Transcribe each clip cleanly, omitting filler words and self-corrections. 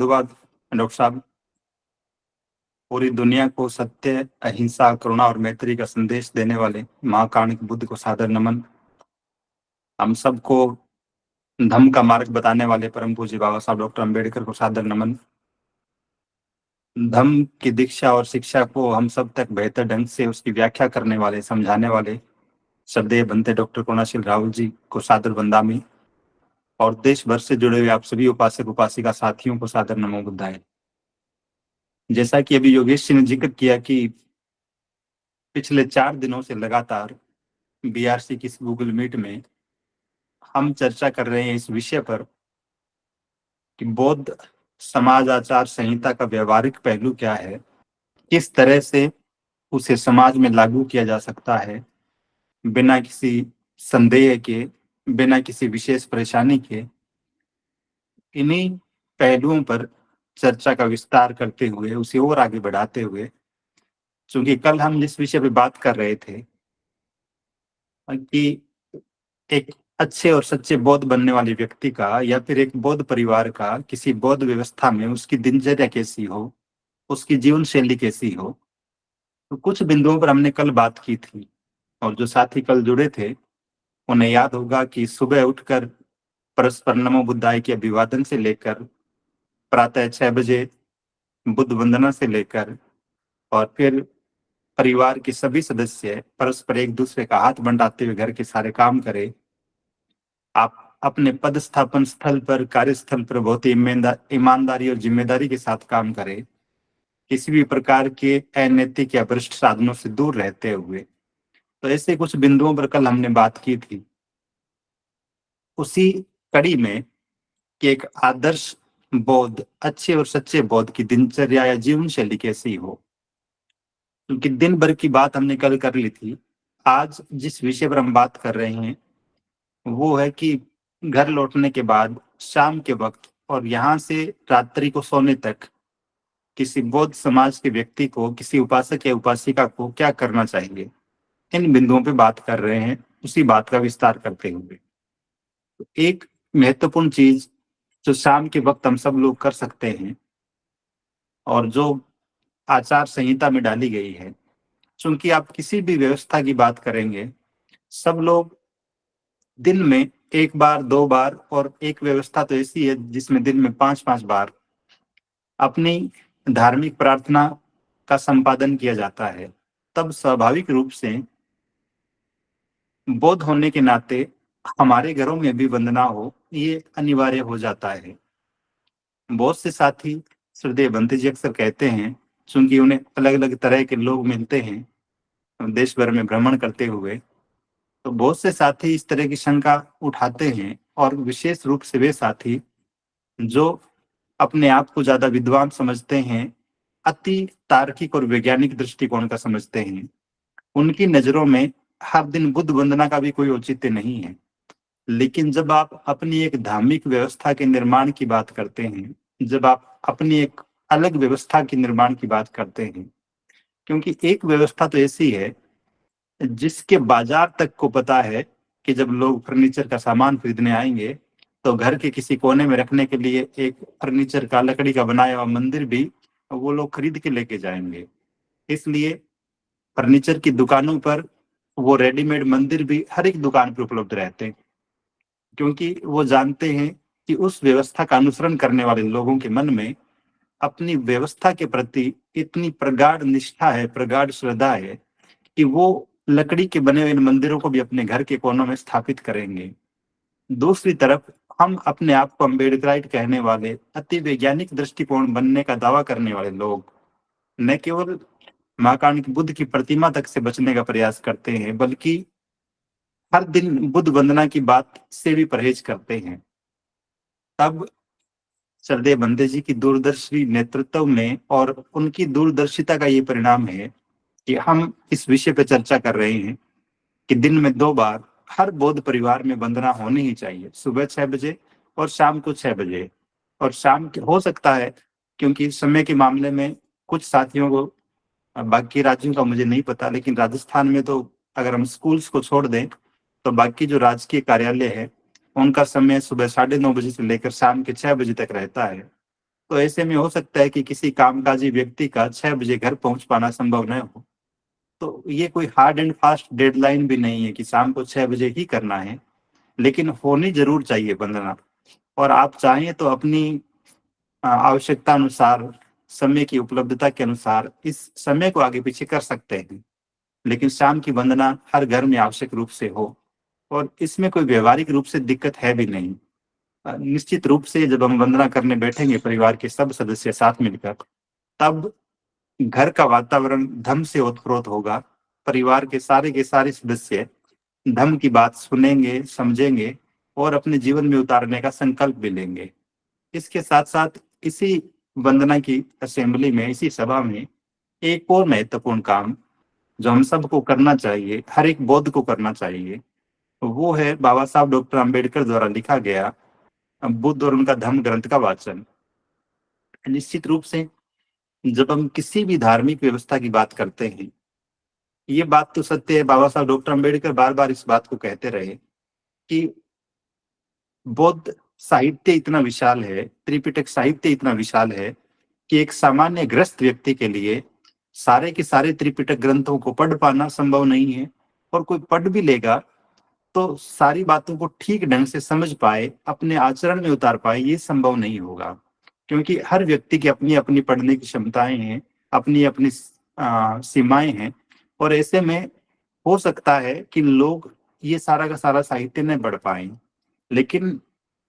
धन्यवाद डॉक्टर साहब। पूरी दुनिया को सत्य, अहिंसा, करुणा और मैत्री का संदेश देने वाले महाकारुणिक बुद्ध को सादर नमन। हम सबको धम्म का मार्ग बताने वाले परम पूज्य बाबा साहब डॉक्टर अम्बेडकर को सादर नमन। धम्म की दीक्षा और शिक्षा को हम सब तक बेहतर ढंग से उसकी व्याख्या करने वाले, समझाने वाले श्रद्धेय बनते डॉक्टर करुणाशील राहुल जी को सादर वंदामी और देश भर से जुड़े हुए आप सभी उपासक उपासिका साथियों को सादर नमो बुद्धाय। जैसा कि अभी योगेश जी ने जिक्र किया कि पिछले 4 दिनों से लगातार बीआरसी की इस गूगल मीट में हम चर्चा कर रहे हैं इस विषय पर कि बौद्ध समाज आचार संहिता का व्यवहारिक पहलू क्या है, किस तरह से उसे समाज में लागू किया जा सकता है बिना किसी संदेह के, बिना किसी विशेष परेशानी के। इन्हीं पहलुओं पर चर्चा का विस्तार करते हुए, उसे और आगे बढ़ाते हुए, क्योंकि कल हम जिस विषय पे बात कर रहे थे कि एक अच्छे और सच्चे बौद्ध बनने वाले व्यक्ति का या फिर एक बौद्ध परिवार का किसी बौद्ध व्यवस्था में उसकी दिनचर्या कैसी हो, उसकी जीवन शैली कैसी हो, तो कुछ बिंदुओं पर हमने कल बात की थी। और जो साथी कल जुड़े थे उन्हें याद होगा कि सुबह उठकर परस्पर नमो बुद्धाय के अभिवादन से लेकर प्रातः 6 बजे बुद्ध वंदना से लेकर और फिर परिवार के सभी सदस्य परस्पर एक दूसरे का हाथ बंटाते हुए घर के सारे काम करें। आप अपने पदस्थापन स्थल पर, कार्यस्थल पर बहुत ही ईमानदारी और जिम्मेदारी के साथ काम करें, किसी भी प्रकार के अनैतिक या भ्रष्ट साधनों से दूर रहते हुए। तो ऐसे कुछ बिंदुओं पर कल हमने बात की थी। उसी कड़ी में कि एक आदर्श बौद्ध, अच्छे और सच्चे बौद्ध की दिनचर्या या जीवन शैली कैसी हो, क्योंकि दिन भर की बात हमने कल कर ली थी। आज जिस विषय पर हम बात कर रहे हैं वो है कि घर लौटने के बाद शाम के वक्त और यहाँ से रात्रि को सोने तक किसी बौद्ध समाज के व्यक्ति को, किसी उपासक या उपासिका को क्या करना चाहिए, इन बिंदुओं पे बात कर रहे हैं, उसी बात का विस्तार करते हुए। एक महत्वपूर्ण चीज जो शाम के वक्त हम सब लोग कर सकते हैं और जो आचार संहिता में डाली गई है, क्योंकि आप किसी भी व्यवस्था की बात करेंगे, सब लोग दिन में 1 बार 2 बार, और एक व्यवस्था तो ऐसी है जिसमें दिन में 5-5 बार अपनी धार्मिक प्रार्थना का संपादन किया जाता है। तब स्वाभाविक रूप से बौद्ध होने के नाते हमारे घरों में भी वंदना हो, ये अनिवार्य हो जाता है। बहुत से साथी श्रद्धेय बंते जी अक्सर कहते हैं, चूंकि उन्हें अलग अलग तरह के लोग मिलते हैं देश भर में भ्रमण करते हुए, तो बहुत से साथी इस तरह की शंका उठाते हैं, और विशेष रूप से वे साथी जो अपने आप को ज्यादा विद्वान समझते हैं, अति तार्किक और वैज्ञानिक दृष्टिकोण का समझते हैं, उनकी नजरों में हर दिन बुद्ध वंदना का भी कोई औचित्य नहीं है। लेकिन जब आप अपनी एक धार्मिक व्यवस्था के निर्माण की बात करते हैं, जब आप अपनी एक अलग व्यवस्था के निर्माण की बात करते हैं, क्योंकि एक व्यवस्था तो ऐसी है जिसके बाजार तक को पता है कि जब लोग फर्नीचर का सामान खरीदने आएंगे तो घर के किसी कोने में रखने के लिए एक फर्नीचर का, लकड़ी का बनाया हुआ मंदिर भी वो लोग खरीद के लेके जाएंगे। इसलिए फर्नीचर की दुकानों पर वो रेडीमेड मंदिर भी हर एक दुकान पर उपलब्ध रहते हैं, क्योंकि वो जानते हैं कि उस व्यवस्था का अनुसरण करने वाले लोगों के मन में अपनी व्यवस्था के प्रति इतनी प्रगाढ़ निष्ठा है, प्रगाढ़ श्रद्धा है कि वो लकड़ी के बने हुए इन मंदिरों को भी अपने घर के कोनों में स्थापित करेंगे। दूसरी तरफ हम अपने आप को अम्बेडकराइट कहने वाले, अति वैज्ञानिक दृष्टिकोण बनने का दावा करने वाले लोग न केवल महाकारुणिक बुद्ध की प्रतिमा तक से बचने का प्रयास करते हैं, बल्कि हर दिन बुद्ध वंदना की बात से भी परहेज करते हैं। तब श्रद्धेय बंदे जी की दूरदर्शी नेतृत्व में और उनकी दूरदर्शिता का ये परिणाम है कि हम इस विषय पर चर्चा कर रहे हैं कि दिन में 2 बार हर बौद्ध परिवार में वंदना होनी ही चाहिए, सुबह 6 बजे और शाम को 6 बजे। और शाम के हो सकता है, क्योंकि समय के मामले में कुछ साथियों को, बाकी राज्यों का मुझे नहीं पता, लेकिन राजस्थान में तो अगर हम स्कूल्स को छोड़ दें तो बाकी जो राजकीय कार्यालय है उनका समय सुबह 9:30 बजे से लेकर शाम के 6 बजे तक रहता है। तो ऐसे में हो सकता है कि किसी कामकाजी व्यक्ति का 6 बजे घर पहुंच पाना संभव न हो। तो ये कोई हार्ड एंड फास्ट डेडलाइन भी नहीं है कि शाम को 6 बजे ही करना है, लेकिन होनी ज़रूर चाहिए वंदना। और आप चाहें तो अपनी आवश्यकता अनुसार, समय की उपलब्धता के अनुसार इस समय को आगे-पीछे कर सकते हैं। लेकिन शाम की वंदना हर घर में आवश्यक रूप से हो, और इसमें कोई व्यावहारिक रूप से दिक्कत है भी नहीं। निश्चित रूप से जब हम वंदना करने बैठेंगे परिवार के सब सदस्य साथ मिलकर, तब घर का वातावरण धर्म से ओतप्रोत होगा। परिवार के सारे सदस्य धर्म की बात सुनेंगे, समझेंगे और अपने जीवन में उतारने का संकल्प भी लेंगे। इसके साथ-साथ इसी वंदना की असेंबली में, इसी सभा में एक और महत्वपूर्ण काम जो हम सबको करना चाहिए, हर एक बौद्ध को करना चाहिए, वो है बाबा साहब डॉक्टर अम्बेडकर द्वारा लिखा गया बुद्ध और उनका धम्म ग्रंथ का वाचन। निश्चित रूप से जब हम किसी भी धार्मिक व्यवस्था की बात करते हैं, ये बात तो सत्य है, बाबा साहब डॉक्टर अम्बेडकर बार-बार इस बात को कहते रहे कि बौद्ध साहित्य इतना विशाल है, त्रिपिटक साहित्य इतना विशाल है कि एक सामान्य ग्रस्त व्यक्ति के लिए सारे के सारे त्रिपिटक ग्रंथों को पढ़ पाना संभव नहीं है, और कोई पढ़ भी लेगा तो सारी बातों को ठीक ढंग से समझ पाए, अपने आचरण में उतार पाए, ये संभव नहीं होगा। क्योंकि हर व्यक्ति की अपनी-अपनी पढ़ने की क्षमताएँ हैं, अपनी-अपनी सीमाएँ हैं, और ऐसे में हो सकता है कि लोग ये सारा का सारा साहित्य नहीं पढ़ पाएँ। लेकिन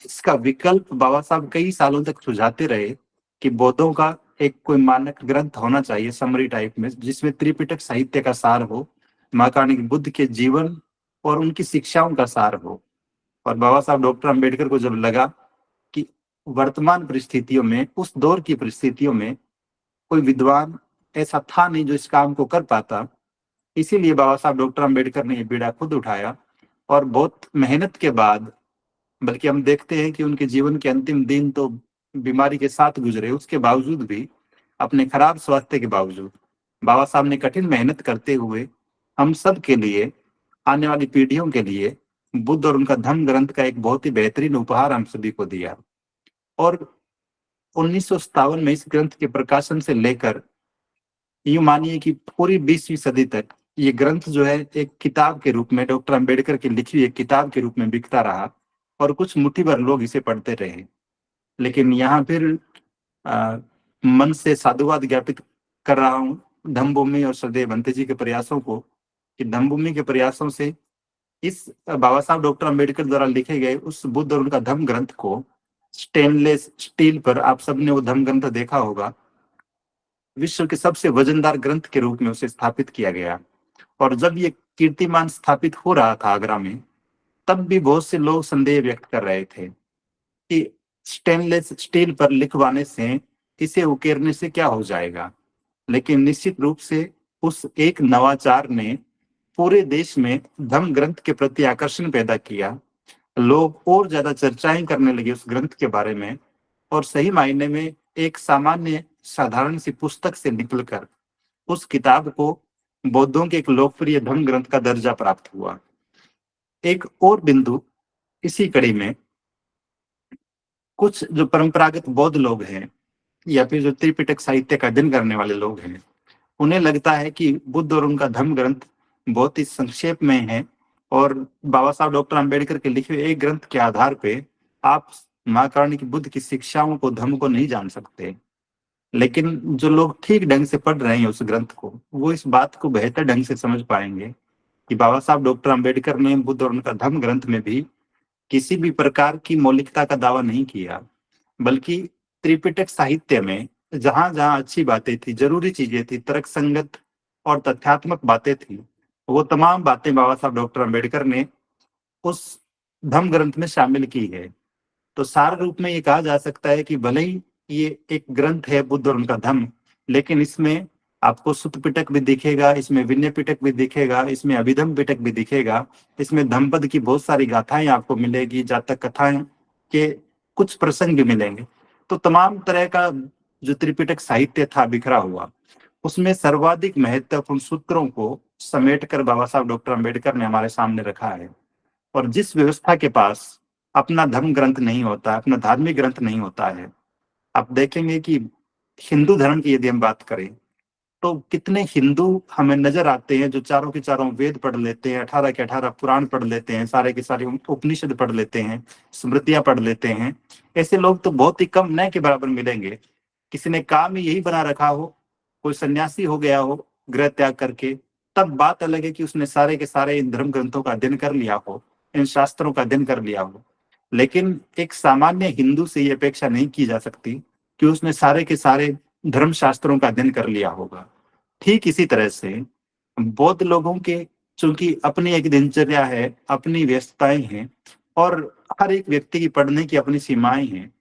इसका विकल्प बाबा साहब कई सालों तक सुझाते रहे कि बौद्धों का एक कोई मानक ग्रंथ होना चाहिए समरी टाइप में, जिसमें त्रिपिटक साहित्य का सार हो, महाकानी बुद्ध के जीवन और उनकी शिक्षाओं का सार हो। और बाबा साहब डॉक्टर अम्बेडकर को जब लगा कि वर्तमान परिस्थितियों में, उस दौर की परिस्थितियों में कोई विद्वान ऐसा था नहीं जो इस काम को कर पाता, इसीलिए बाबा साहब डॉक्टर अम्बेडकर ने ये बीड़ा खुद उठाया। और बहुत मेहनत के बाद, बल्कि हम देखते हैं कि उनके जीवन के अंतिम दिन तो बीमारी के साथ गुजरे, उसके बावजूद भी, अपने खराब स्वास्थ्य के बावजूद, बाबा साहब ने कठिन मेहनत करते हुए हम सब के लिए, आने वाली पीढ़ियों के लिए बुद्ध और उनका धम्म ग्रंथ का एक बहुत ही बेहतरीन उपहार हम सभी को दिया। और 1957 में इस ग्रंथ के प्रकाशन से लेकर यूँ मानिए कि पूरी 20वीं सदी तक ये ग्रंथ जो है एक किताब के रूप में, डॉक्टर अम्बेडकर की लिखी हुई एक किताब के रूप में बिकता रहा, और कुछ मुट्ठी भर लोग इसे पढ़ते रहे। लेकिन यहाँ फिर अ, मन से साधुवाद ज्ञापित कर रहा हूँ धम्मभूमि और श्रद्धेय भंते जी के प्रयासों को, कि धम्मभूमि के प्रयासों से इस बाबा साहब डॉक्टर अम्बेडकर द्वारा लिखे गए उस बुद्ध और उनका धम्म ग्रंथ को स्टेनलेस स्टील पर, आप सबने वो धम्म ग्रंथ देखा होगा, विश्व के सबसे वजनदार ग्रंथ के रूप में उसे स्थापित किया गया। और जब ये कीर्तिमान स्थापित हो रहा था आगरा में, तब भी बहुत से लोग संदेह व्यक्त कर रहे थे कि स्टेनलेस स्टील पर लिखवाने से, इसे उकेरने से क्या हो जाएगा। लेकिन निश्चित रूप से उस एक नवाचार ने पूरे देश में धम्म ग्रंथ के प्रति आकर्षण पैदा किया। लोग और ज्यादा चर्चाएं करने लगे उस ग्रंथ के बारे में, और सही मायने में एक सामान्य साधारण सी पुस्तक से निकलकर उस किताब को बौद्धों के एक लोकप्रिय धम्म ग्रंथ का दर्जा प्राप्त हुआ। एक और बिंदु इसी कड़ी में, कुछ जो परंपरागत बौद्ध लोग हैं या फिर जो त्रिपिटक साहित्य का अध्ययन करने वाले लोग हैं, उन्हें लगता है कि बुद्ध और उनका धम्म ग्रंथ बहुत ही संक्षेप में है, और बाबा साहब डॉक्टर अम्बेडकर के लिखे हुए एक ग्रंथ के आधार पे आप महाकारुणिक की बुद्ध की शिक्षाओं को, धम्म को नहीं जान सकते। लेकिन जो लोग ठीक ढंग से पढ़ रहे हैं उस ग्रंथ को, वो इस बात को बेहतर ढंग से समझ पाएंगे कि बाबा साहब डॉक्टर अम्बेडकर ने बुद्ध और उनका धम्म ग्रंथ में भी किसी भी प्रकार की मौलिकता का दावा नहीं किया, बल्कि त्रिपिटक साहित्य में जहां-जहां अच्छी बातें थी, जरूरी चीजें थी, तर्कसंगत और तथ्यात्मक बातें थी, वो तमाम बातें बाबा साहब डॉक्टर अम्बेडकर ने उस धम्म ग्रंथ में शामिल की है। तो सार रूप में ये कहा जा सकता है कि भले ही ये एक ग्रंथ है बुद्ध और उनका धम्म, लेकिन इसमें आपको सुत्त पिटक भी दिखेगा, इसमें विनय पिटक भी दिखेगा, इसमें अभिधम्म पिटक भी दिखेगा, इसमें धम्मपद की बहुत सारी गाथाएं आपको मिलेगी, जातक कथाएं के कुछ प्रसंग भी मिलेंगे। तो तमाम तरह का जो त्रिपिटक साहित्य था बिखरा हुआ, उसमें सर्वाधिक महत्वपूर्ण सूत्रों को समेट कर बाबा साहब डॉक्टर अम्बेडकर ने हमारे सामने रखा है। और जिस व्यवस्था के पास अपना धर्म ग्रंथ नहीं होता, अपना धार्मिक ग्रंथ नहीं होता है, आप देखेंगे कि हिंदू धर्म की यदि हम बात करें, तो कितने हिंदू हमें नजर आते हैं जो चारों के चारों वेद पढ़ लेते हैं, 18 के 18 पुराण पढ़ लेते हैं, सारे के सारे उपनिषद पढ़ लेते हैं, स्मृतियां पढ़ लेते हैं। ऐसे लोग तो बहुत ही कम, न के बराबर मिलेंगे। किसी ने काम ही यही बना रखा हो, कोई सन्यासी हो गया हो गृह त्याग करके, तब बात अलग है कि उसने सारे के सारे इन धर्म ग्रंथों का अध्ययन कर लिया हो, इन शास्त्रों का अध्ययन कर लिया हो। लेकिन एक सामान्य हिंदू से ये अपेक्षा नहीं की जा सकती कि उसने सारे के सारे धर्म शास्त्रों का अध्ययन कर लिया होगा। ठीक इसी तरह से बौद्ध लोगों के, चूंकि अपनी एक दिनचर्या है, अपनी व्यस्तताएं हैं, और हर एक व्यक्ति की पढ़ने की अपनी सीमाएं हैं।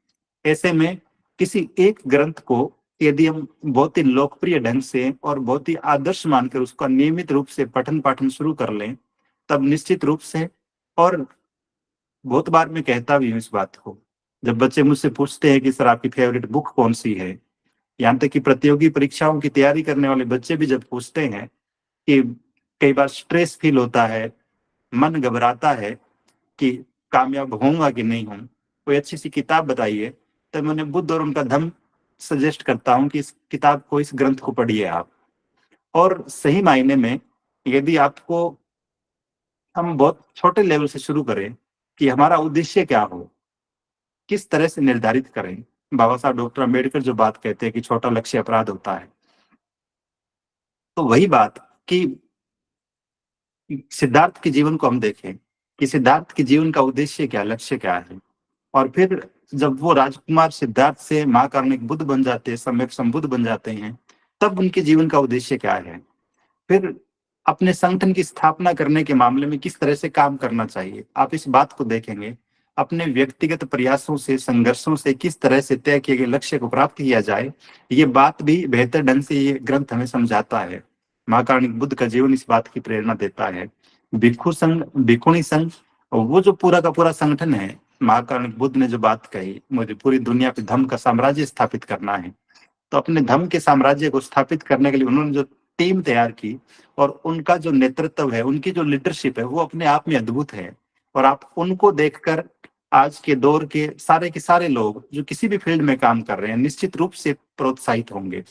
ऐसे में किसी एक ग्रंथ को यदि हम बहुत ही लोकप्रिय ढंग से और बहुत ही आदर्श मानकर उसका नियमित रूप से पठन पाठन शुरू कर लें, तब निश्चित रूप से, और बहुत बार मैं कहता भी हूँ इस बात को, जब बच्चे मुझसे पूछते हैं कि सर आपकी फेवरेट बुक कौन सी है, यहाँ तक कि प्रतियोगी परीक्षाओं की तैयारी करने वाले बच्चे भी जब पूछते हैं कि कई बार स्ट्रेस फील होता है, मन घबराता है कि कामयाब होऊंगा कि नहीं हूं, कोई अच्छी सी किताब बताइए, तो मैं उन्हें बुद्ध और उनका धम्म सजेस्ट करता हूं कि इस किताब को, इस ग्रंथ को पढ़िए आप। और सही मायने में यदि आपको, हम बहुत छोटे लेवल से शुरू करें कि हमारा उद्देश्य क्या हो, किस तरह से निर्धारित करें। बाबा साहब डॉक्टर अम्बेडकर जो बात कहते हैं कि छोटा लक्ष्य अपराध होता है, तो वही बात कि सिद्धार्थ के जीवन को हम देखें कि सिद्धार्थ के जीवन का उद्देश्य क्या, लक्ष्य क्या है। और फिर जब वो राजकुमार सिद्धार्थ से महाकारुणिक बुद्ध बन जाते हैं, सम्यक संबुद्ध बन जाते हैं, तब उनके जीवन का उद्देश्य क्या है। फिर अपने संगठन की स्थापना करने के मामले में किस तरह से काम करना चाहिए, आप इस बात को देखेंगे। अपने व्यक्तिगत प्रयासों से, संघर्षों से किस तरह से तय किए गए लक्ष्य को प्राप्त किया जाए, ये बात भी बेहतर ढंग से ये ग्रंथ हमें समझाता है। महाकारुणिक बुद्ध का जीवन इस बात की प्रेरणा देता है। भिक्षु संघ, भिक्षुणी संघ, वो जो पूरा का पूरा संगठन है, महाकारुणिक बुद्ध ने जो बात कही, मुझे पूरी दुनिया पे धम्म का साम्राज्य स्थापित करना है, तो अपने धम्म के साम्राज्य को स्थापित करने के लिए उन्होंने जो टीम तैयार की, और उनका जो नेतृत्व है, उनकी जो लीडरशिप है, वो अपने आप में अद्भुत है। और आप उनको देखकर आज के दौर के सारे लोग जो किसी भी फील्ड में काम कर रहे हैं, निश्चित रूप से प्रोत्साहित होंगे।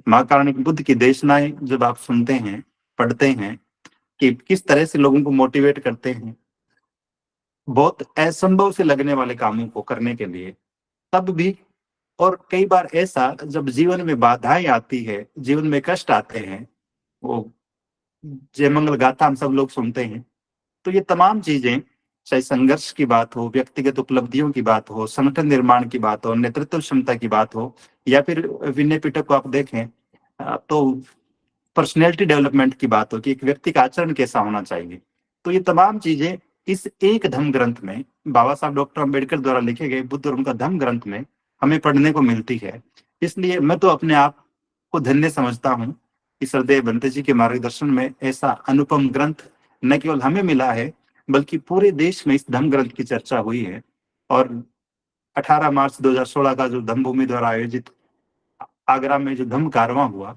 महाकारुणिक बुद्ध की देशनाएं जब आप सुनते हैं, पढ़ते हैं कि किस तरह से लोगों को मोटिवेट करते हैं बहुत असंभव से लगने वाले कामों को करने के लिए, तब भी, और कई बार ऐसा जब जीवन में बाधाएं आती है, जीवन में कष्ट आते हैं, वो जय मंगल गाथा हम सब लोग सुनते हैं, तो ये तमाम चीजें, चाहे संघर्ष की बात हो, व्यक्तिगत उपलब्धियों की बात हो, संगठन निर्माण की बात हो, नेतृत्व क्षमता की बात हो, या फिर विनय पिटक को आप देखें, तो पर्सनैलिटी डेवलपमेंट की बात हो कि एक व्यक्ति का आचरण कैसा होना चाहिए, तो ये तमाम चीजें इस एक धम्म ग्रंथ में, बाबा साहब डॉक्टर अम्बेडकर द्वारा लिखे गए बुद्ध और उनका धम्म ग्रंथ में हमें पढ़ने को मिलती है। इसलिए मैं तो अपने आप को धन्य समझता हूँ कि सरदेव बंते जी के मार्गदर्शन में ऐसा अनुपम ग्रंथ न केवल हमें मिला है, बल्कि पूरे देश में इस धम्म ग्रंथ की चर्चा हुई है। और 18 मार्च 2016 का जो धम्म भूमि द्वारा आयोजित आगरा में जो धम्म कारवां हुआ,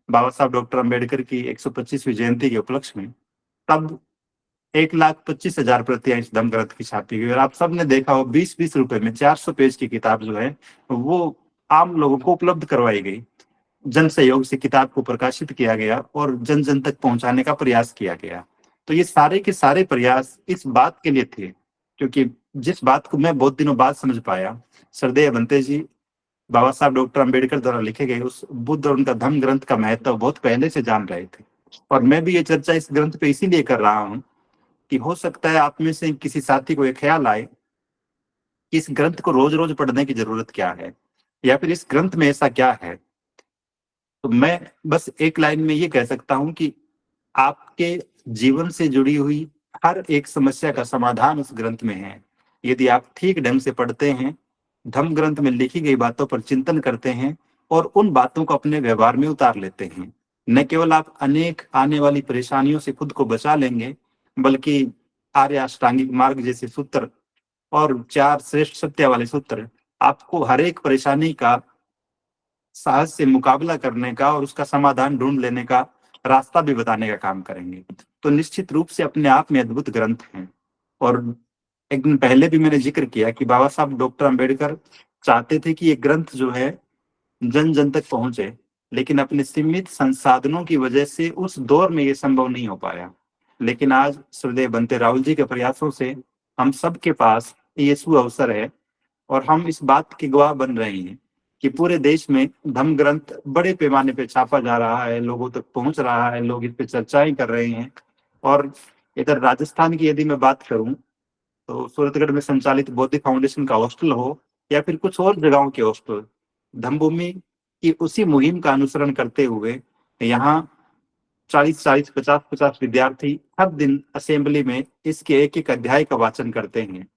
बाबा साहब डॉक्टर अम्बेडकर की 125वीं जयंती के उपलक्ष्य में, तब 1,25,000 प्रतियां इस धम्म ग्रंथ की छापी गई। और आप सबने देखा हो, 20-20 रुपए में 400 पेज की किताब जो है, वो आम लोगों को उपलब्ध करवाई गई। जन सहयोग से किताब को प्रकाशित किया गया और जन जन तक पहुंचाने का प्रयास किया गया। तो ये सारे के सारे प्रयास इस बात के लिए थे, क्योंकि जिस बात को मैं बहुत दिनों बाद समझ पाया, सरदेव बंते जी बाबा साहब डॉक्टर अम्बेडकर द्वारा लिखे गए उस बुद्ध और उनका धम्म ग्रंथ का महत्व बहुत पहले से जान रहे थे। और मैं भी ये चर्चा इस ग्रंथ पे इसीलिए कर रहा हूँ कि हो सकता है आप में से किसी साथी को एक ख्याल आए कि इस ग्रंथ को रोज रोज पढ़ने की जरूरत क्या है, या फिर इस ग्रंथ में ऐसा क्या है। तो मैं बस एक लाइन में ये कह सकता हूँ कि आपके जीवन से जुड़ी हुई हर एक समस्या का समाधान उस ग्रंथ में है। यदि आप ठीक ढंग से पढ़ते हैं, धम्म ग्रंथ में लिखी गई बातों पर चिंतन करते हैं, और उन बातों को अपने व्यवहार में उतार लेते हैं, न केवल आप अनेक आने वाली परेशानियों से खुद को बचा लेंगे, बल्कि आर्य अष्टांगिक मार्ग जैसे सूत्र और 4 श्रेष्ठ सत्य वाले सूत्र आपको हर एक परेशानी का साहस से मुकाबला करने का और उसका समाधान ढूंढ लेने का रास्ता भी बताने का काम करेंगे। तो निश्चित रूप से अपने आप में अद्भुत ग्रंथ हैं। और एक दिन पहले भी मैंने जिक्र किया कि बाबा साहब डॉक्टर अम्बेडकर चाहते थे कि ये ग्रंथ जो है जन जन तक पहुंचे, लेकिन अपने सीमित संसाधनों की वजह से उस दौर में ये संभव नहीं हो पाया। लेकिन आज श्रद्धेय बनते राहुल जी के प्रयासों से हम सबके पास ये सुअवसर है, और हम इस बात के गवाह बन रहे हैं कि पूरे देश में धम्म ग्रंथ बड़े पैमाने पे छापा जा रहा है, लोगों तक पहुंच रहा है, लोग इस पे चर्चाएं कर रहे हैं। और इधर राजस्थान की यदि मैं बात करूं, तो सूरतगढ़ में संचालित बौद्धिक फाउंडेशन का हॉस्टल हो या फिर कुछ और जगहों के हॉस्टल, धम्मभूमि की उसी मुहिम का अनुसरण करते हुए यहाँ 40-40, 50-50 विद्यार्थी हर दिन असेंबली में इसके एक एक अध्याय का वाचन करते हैं।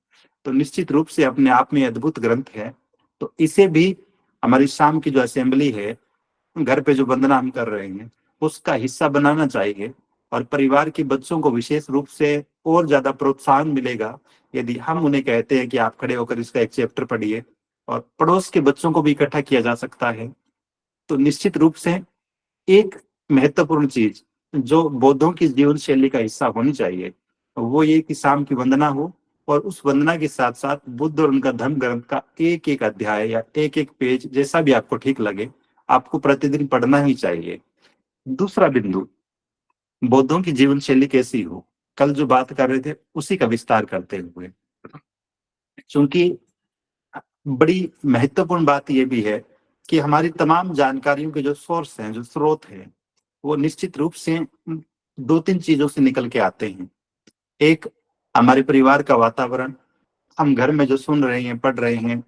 तो निश्चित रूप से अपने आप में अद्भुत ग्रंथ है। तो इसे भी हमारी शाम की जो असेंबली है, घर पे जो वंदना हम कर रहे हैं, उसका हिस्सा बनाना चाहिए। और परिवार के बच्चों को विशेष रूप से और ज्यादा प्रोत्साहन मिलेगा यदि हम उन्हें कहते हैं कि आप खड़े होकर इसका एक चैप्टर पढ़िए, और पड़ोस के बच्चों को भी इकट्ठा किया जा सकता है। तो निश्चित रूप से एक महत्वपूर्ण चीज जो बौद्धों की जीवन शैली का हिस्सा होनी चाहिए, वो ये कि शाम की वंदना हो, और उस वंदना के साथ साथ बुद्ध और उनका धर्म ग्रंथ का एक एक अध्याय या एक एक पेज, जैसा भी आपको ठीक लगे, आपको प्रतिदिन पढ़ना ही चाहिए। दूसरा बिंदु, बौद्धों की जीवन शैली कैसी हो, कल जो बात कर रहे थे उसी का विस्तार करते हुए, क्योंकि बड़ी महत्वपूर्ण बात यह भी है कि हमारी तमाम जानकारियों के जो सोर्स हैं, जो स्रोत हैं, वो निश्चित रूप से दो तीन चीजों से निकल के आते हैं। एक, हमारे परिवार का वातावरण, हम घर में जो सुन रहे हैं, पढ़ रहे हैं,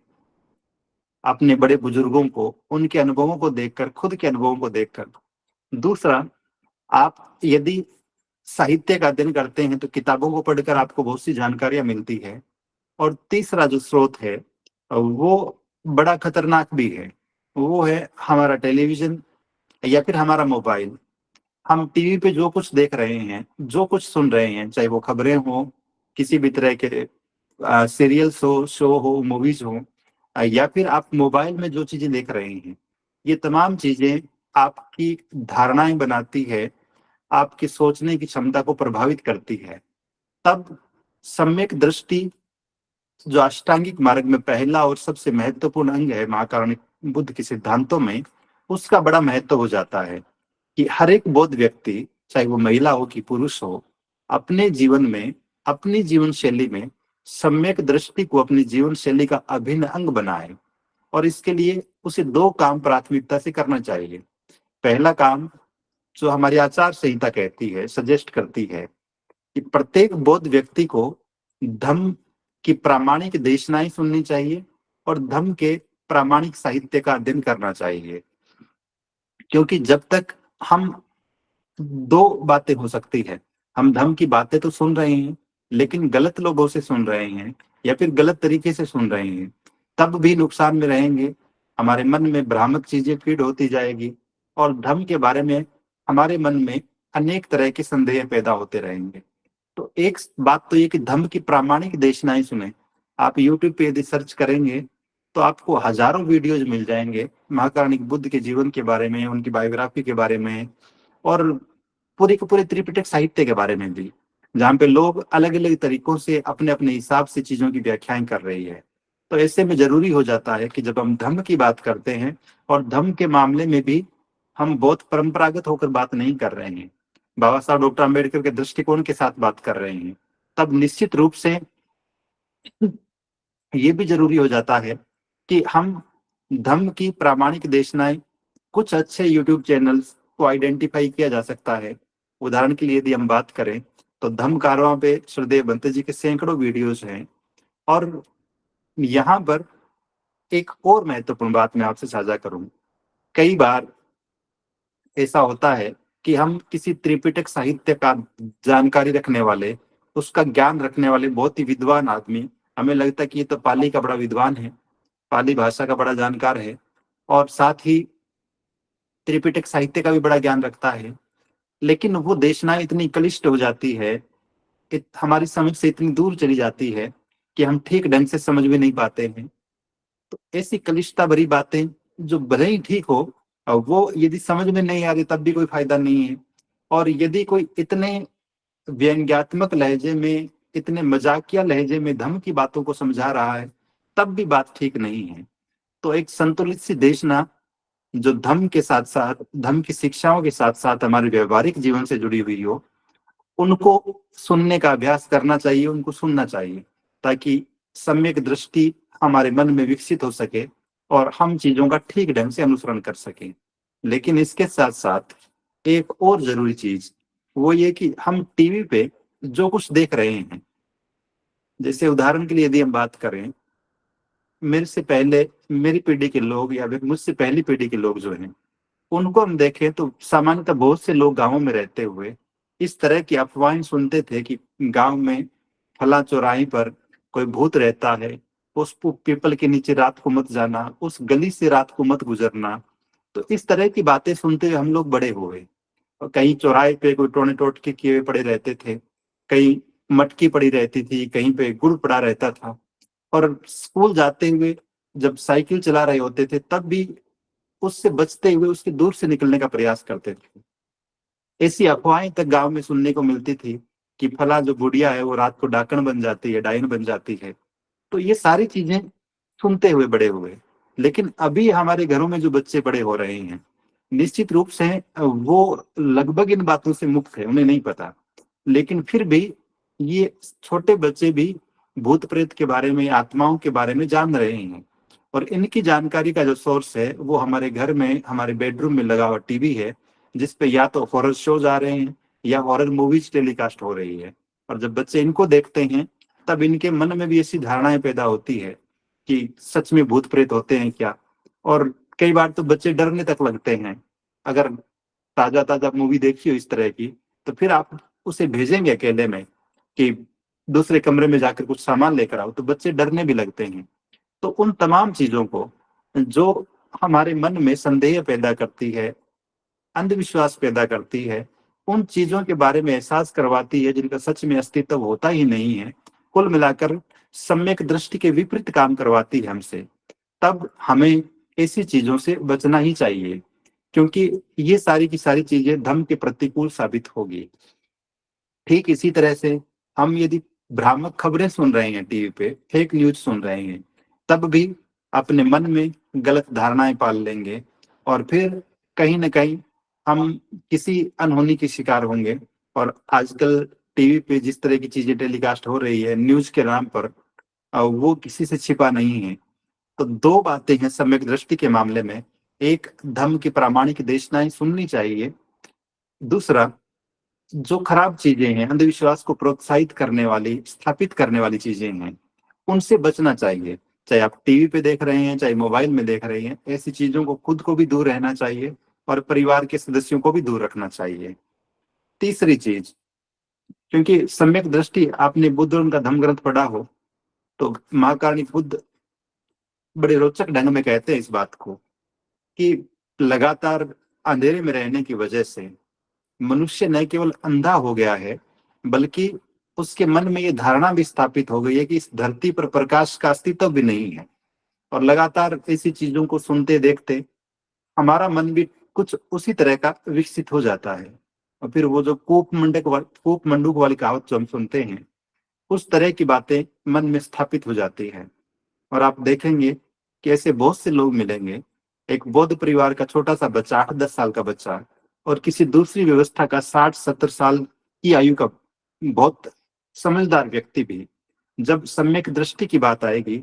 अपने बड़े बुजुर्गों को, उनके अनुभवों को देखकर, खुद के अनुभवों को देखकर। दूसरा, आप यदि साहित्य का अध्ययन करते हैं तो किताबों को पढ़कर आपको बहुत सी जानकारियां मिलती है। और तीसरा जो स्रोत है वो बड़ा खतरनाक भी है, वो है हमारा टेलीविजन या फिर हमारा मोबाइल। हम टीवी पे जो कुछ देख रहे हैं, जो कुछ सुन रहे हैं, चाहे वो खबरें हो, किसी भी तरह के सीरियल्स हो, शो हो, मूवीज हो, या फिर आप मोबाइल में जो चीजें देख रहे हैं, ये तमाम चीजें आपकी धारणाएं बनाती है, आपकी सोचने की क्षमता को प्रभावित करती है। तब सम्यक दृष्टि, जो अष्टांगिक मार्ग में पहला और सबसे महत्वपूर्ण अंग है महाकारुणिक बुद्ध के सिद्धांतों में, उसका बड़ा महत्व हो जाता है कि हर एक बौद्ध व्यक्ति, चाहे वो महिला हो कि पुरुष हो, अपने जीवन में, अपनी जीवन शैली में सम्यक दृष्टि को अपनी जीवन शैली का अभिन्न अंग बनाए। और इसके लिए उसे दो काम प्राथमिकता से करना चाहिए। पहला काम, जो हमारी आचार संहिता कहती है, सजेस्ट करती है, कि प्रत्येक बौद्ध व्यक्ति को धम्म की प्रामाणिक देशनाएं सुननी चाहिए और धम्म के प्रामाणिक साहित्य का अध्ययन करना चाहिए। क्योंकि जब तक हम, दो बातें हो सकती है, हम धम्म की बातें तो सुन रहे हैं लेकिन गलत लोगों से सुन रहे हैं या फिर गलत तरीके से सुन रहे हैं, तब भी नुकसान में रहेंगे। हमारे मन में भ्रामक चीजें फीड होती जाएगी और धम्म के बारे में हमारे मन में अनेक तरह के संदेह पैदा होते रहेंगे। तो एक बात तो ये कि धम्म की प्रामाणिक देशनाएं सुने। आप यूट्यूब पे यदि सर्च करेंगे तो आपको हजारों वीडियोज मिल जाएंगे महाकारुणिक बुद्ध के जीवन के बारे में, उनकी बायोग्राफी के बारे में, और पूरे के पूरे त्रिपिटक साहित्य के बारे में भी, जहाँ पे लोग अलग अलग तरीकों से अपने अपने हिसाब से चीजों की व्याख्याएं कर रही है। तो ऐसे में जरूरी हो जाता है कि जब हम धम्म की बात करते हैं, और धम्म के मामले में भी हम बहुत परंपरागत होकर बात नहीं कर रहे हैं, बाबा साहब डॉक्टर अम्बेडकर के दृष्टिकोण के साथ बात कर रहे हैं, तब निश्चित रूप से ये भी जरूरी हो जाता है कि हम धम्म की प्रामाणिक देशनाएं, कुछ अच्छे यूट्यूब चैनल्स को आइडेंटिफाई किया जा सकता है। उदाहरण के लिए यदि हम बात करें तो धम्म कारवां पे श्रद्धेय बंते जी के सैकड़ों वीडियोज हैं। और यहाँ पर एक और महत्वपूर्ण बात मैं आपसे साझा करूं, कई बार ऐसा होता है कि हम किसी त्रिपिटक साहित्य का जानकारी रखने वाले, उसका ज्ञान रखने वाले बहुत ही विद्वान आदमी, हमें लगता है कि ये तो पाली का बड़ा विद्वान है, पाली भाषा का बड़ा जानकार है, और साथ ही त्रिपिटक साहित्य का भी बड़ा ज्ञान रखता है, लेकिन वो देशनाएं इतनी क्लिष्ट हो जाती है, हमारी समझ से इतनी दूर चली जाती है कि हम ठीक ढंग से समझ भी नहीं पाते हैं। तो ऐसी क्लिष्टता भरी बातें जो भले ही ठीक हो, वो यदि समझ में नहीं आ रही तब भी कोई फायदा नहीं है। और यदि कोई इतने व्यंग्यात्मक लहजे में, इतने मजाकिया लहजे में धम्म की बातों को समझा रहा है, तब भी बात ठीक नहीं है। तो एक संतुलित सी देश ना, जो धर्म के साथ साथ, धर्म की शिक्षाओं के साथ साथ हमारे व्यवहारिक जीवन से जुड़ी हुई हो, उनको सुनने का अभ्यास करना चाहिए, उनको सुनना चाहिए, ताकि सम्यक दृष्टि हमारे मन में विकसित हो सके और हम चीजों का ठीक ढंग से अनुसरण कर सकें। लेकिन इसके साथ साथ एक और जरूरी चीज, वो ये कि हम टीवी पे जो कुछ देख रहे हैं, जैसे उदाहरण के लिए यदि हम बात करें, मेरे से पहले मेरी पीढ़ी के लोग या फिर मुझसे पहली पीढ़ी के लोग जो हैं, उनको हम देखें तो सामान्यतः बहुत से लोग गांवों में रहते हुए इस तरह की अफवाहें सुनते थे कि गांव में फला चौराहे पर कोई भूत रहता है, उस पीपल के नीचे रात को मत जाना, उस गली से रात को मत गुजरना। तो इस तरह की बातें सुनते हुए हम लोग बड़े हुए। और कहीं चौराहे पे कोई टोने टोटके किए हुए पड़े रहते थे, कहीं मटकी पड़ी रहती थी, कहीं पे गुड़ पड़ा रहता था। और स्कूल जाते हुए जब साइकिल चला रहे होते थे तब भी उससे बचते हुए उसके दूर से निकलने का प्रयास करते थे। ऐसी अफवाहें तक गांव में सुनने को मिलती थी कि फला जो बुढ़िया है वो रात को डाकण बन जाती है, डायन बन जाती है। तो ये सारी चीजें सुनते हुए बड़े हुए। लेकिन अभी हमारे घरों में जो बच्चे बड़े हो रहे हैं, निश्चित रूप से वो लगभग इन बातों से मुक्त है, उन्हें नहीं पता। लेकिन फिर भी ये छोटे बच्चे भी भूत प्रेत के बारे में, आत्माओं के बारे में जान रहे हैं। और इनकी जानकारी का जो सोर्स है वो हमारे घर में, हमारे बेडरूम में लगा हुआ टीवी है, जिसपे या तो हॉरर शोज आ रहे हैं या हॉरर मूवीज टेलीकास्ट हो रही है। और जब बच्चे इनको देखते हैं तब इनके मन में भी ऐसी धारणाएं पैदा होती है कि सच में भूत प्रेत होते हैं क्या। और कई बार तो बच्चे डरने तक लगते हैं। अगर ताजा ताजा मूवी देखी हो इस तरह की, तो फिर आप उसे भेजेंगे अकेले में कि दूसरे कमरे में जाकर कुछ सामान लेकर आओ, तो बच्चे डरने भी लगते हैं। तो उन तमाम चीजों को जो हमारे मन में संदेह पैदा करती है, अंधविश्वास पैदा करती है, उन चीजों के बारे में एहसास करवाती है जिनका सच में अस्तित्व होता ही नहीं है, कुल मिलाकर सम्यक दृष्टि के विपरीत काम करवाती है हमसे, तब हमें ऐसी चीजों से बचना ही चाहिए। क्योंकि ये सारी की सारी चीजें धर्म के प्रतिकूल साबित होगी। ठीक इसी तरह से हम यदि भ्रामक खबरें सुन रहे हैं टीवी पे, फेक न्यूज सुन रहे हैं, तब भी अपने मन में गलत धारणाएं पाल लेंगे और फिर कहीं ना कहीं हम किसी अनहोनी के शिकार होंगे। और आजकल टीवी पे जिस तरह की चीजें टेलीकास्ट हो रही है न्यूज के नाम पर, वो किसी से छिपा नहीं है। तो दो बातें हैं सम्यक दृष्टि के मामले में। एक, धर्म की प्रामाणिक देशनाएं सुननी चाहिए। दूसरा, जो खराब चीजें हैं, अंधविश्वास को प्रोत्साहित करने वाली, स्थापित करने वाली चीजें हैं, उनसे बचना चाहिए। चाहे आप टीवी पे देख रहे हैं, चाहे मोबाइल में देख रहे हैं, ऐसी चीजों को खुद को भी दूर रहना चाहिए और परिवार के सदस्यों को भी दूर रखना चाहिए। तीसरी चीज, क्योंकि सम्यक दृष्टि, आपने बुद्ध और उनका धम्म ग्रंथ पढ़ा हो तो महाकारुणिक बुद्ध बड़े रोचक ढंग में कहते हैं इस बात को कि लगातार अंधेरे में रहने की वजह से मनुष्य न केवल अंधा हो गया है, बल्कि उसके मन में ये धारणा भी स्थापित हो गई है कि इस धरती पर प्रकाश का अस्तित्व भी नहीं है। और लगातार ऐसी चीजों को सुनते देखते हमारा मन भी कुछ उसी तरह का विकसित हो जाता है। और फिर वो जो कूप मंडूक वाली कहावत जो हम सुनते हैं, उस तरह की बातें मन में स्थापित हो जाती है। और आप देखेंगे कि ऐसे बहुत से लोग मिलेंगे, एक बौद्ध परिवार का छोटा सा बच्चा, 8-10 साल का बच्चा, और किसी दूसरी व्यवस्था का 60-70 साल की आयु का बहुत समझदार व्यक्ति भी, जब सम्यक दृष्टि की बात आएगी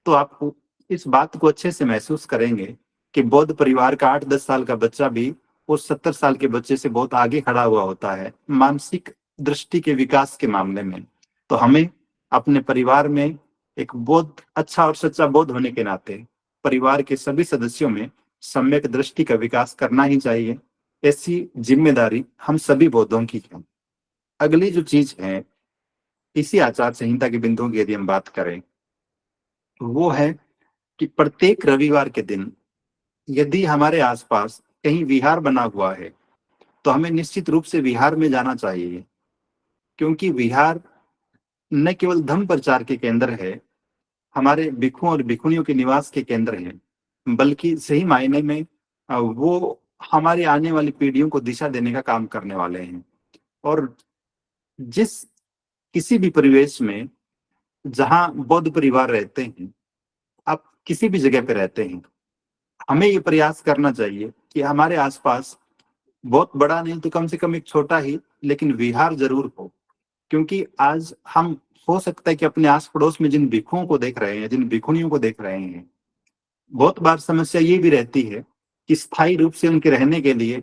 तो आप इस बात को अच्छे से महसूस करेंगे कि बौद्ध परिवार का 8-10 साल का बच्चा भी उस 70 साल के बच्चे से बहुत आगे खड़ा हुआ होता है मानसिक दृष्टि के विकास के मामले में। तो हमें अपने परिवार में एक बौद्ध, अच्छा और सच्चा बौद्ध होने के नाते, परिवार के सभी सदस्यों में सम्यक दृष्टि का विकास करना ही चाहिए। ऐसी जिम्मेदारी हम सभी बौद्धों की है। अगली जो चीज है, इसी आचार संहिता के बिंदुओं की यदि हम बात करें, वो है कि प्रत्येक रविवार के दिन यदि हमारे आसपास कहीं विहार बना हुआ है तो हमें निश्चित रूप से विहार में जाना चाहिए। क्योंकि विहार न केवल धर्म प्रचार के केंद्र है, हमारे भिक्षुओं और भिक्षुणियों के निवास के केंद्र है, बल्कि सही मायने में वो हमारी आने वाली पीढ़ियों को दिशा देने का काम करने वाले हैं। और जिस किसी भी परिवेश में जहाँ बौद्ध परिवार रहते हैं, आप किसी भी जगह पे रहते हैं, हमें ये प्रयास करना चाहिए कि हमारे आसपास बहुत बड़ा नहीं तो कम से कम एक छोटा ही लेकिन विहार जरूर हो। क्योंकि आज हम, हो सकता है कि अपने आस पड़ोस में जिन भिक्षुओं को देख रहे हैं, जिन भिक्षुणियों को देख रहे हैं, बहुत बार समस्या ये भी रहती है कि स्थायी रूप से उनके रहने के लिए,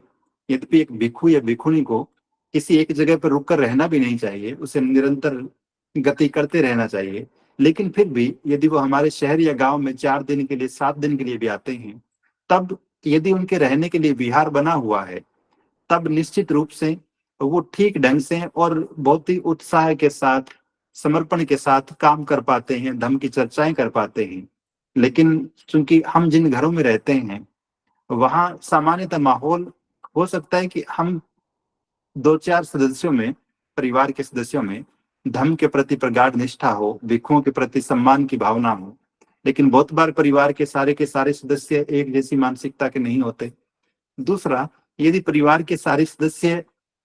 यद्यपि एक भिक्षु या भिक्षुणी को किसी एक जगह पर रुककर रहना भी नहीं चाहिए, उसे निरंतर गति करते रहना चाहिए, लेकिन फिर भी यदि वो हमारे शहर या गांव में 4 दिन के लिए, 7 दिन के लिए भी आते हैं, तब यदि उनके रहने के लिए विहार बना हुआ है, तब निश्चित रूप से वो ठीक ढंग से और बहुत ही उत्साह के साथ, समर्पण के साथ काम कर पाते हैं, धर्म की चर्चाएं कर पाते हैं। लेकिन चूंकि हम जिन घरों में रहते हैं, वहां सामान्यतः माहौल, हो सकता है कि हम 2-4 सदस्यों में, परिवार के सदस्यों में धर्म के प्रति प्रगाढ़ निष्ठा हो, भिक्षुओं के प्रति सम्मान की भावना हो, लेकिन बहुत बार परिवार के सारे सदस्य एक जैसी मानसिकता के नहीं होते। दूसरा, यदि परिवार के सारे सदस्य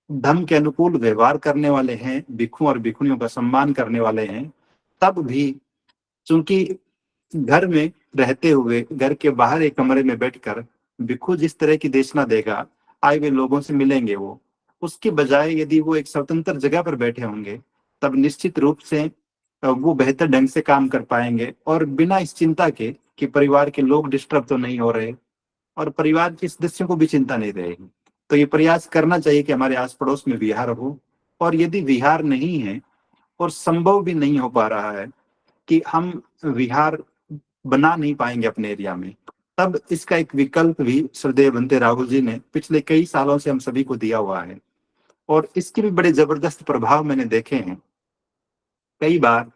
धर्म के अनुकूल व्यवहार करने वाले हैं, भिक्षु और भिक्षुणियों का सम्मान करने वाले हैं, तब भी चूंकि घर में रहते हुए घर के बाहर एक कमरे में बैठकर भिक्षु जिस तरह की देशना देगा, आए हुए लोगों से मिलेंगे वो, उसके बजाय यदि वो एक स्वतंत्र जगह पर बैठे होंगे, तब निश्चित रूप से वो बेहतर ढंग से काम कर पाएंगे और बिना इस चिंता के कि परिवार के लोग डिस्टर्ब तो नहीं हो रहे, और परिवार के सदस्यों को भी चिंता नहीं रहेगी। तो ये प्रयास करना चाहिए कि हमारे आस पड़ोस में विहार हो। और यदि विहार नहीं है और संभव भी नहीं हो पा रहा है कि हम विहार बना नहीं पाएंगे अपने एरिया में, तब इसका एक विकल्प भी श्रद्धेय बनते राहुल जी ने पिछले कई सालों से हम सभी को दिया हुआ है, और इसके भी बड़े जबरदस्त प्रभाव मैंने देखे हैं कई बार।